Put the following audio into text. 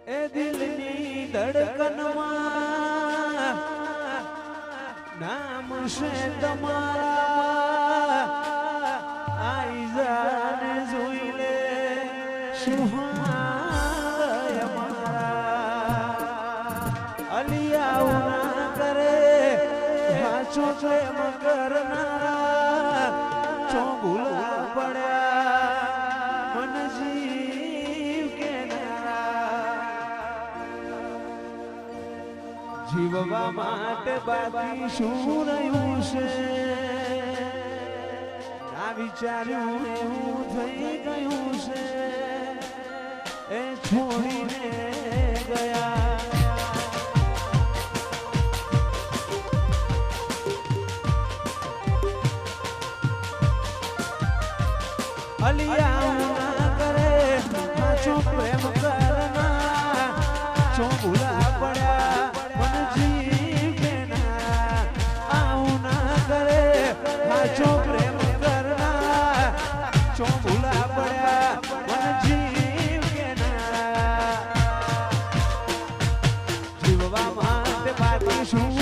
એ દિલની ધડકનમાં નામ છે તમારા આઈ જાને જોઈ લે સુહાય અમારા અલિયા ના કરે હાચો પ્રેમ કરનારા ચો ભૂલા પડ્યા મન જીવ જીવવા માટે બાકી શું રહ્યું છે આ વિચાર્યું એવું થઈ ગયું છે એ છોડીને ગયા અલિયા ના કરે સાચો પ્રેમ કરના છો ભૂલા પડ્યા સાચો પ્રેમ કરના છો ભૂલા પડ્યા મન જીવ કેનારા જીવવા માટે બાકી શું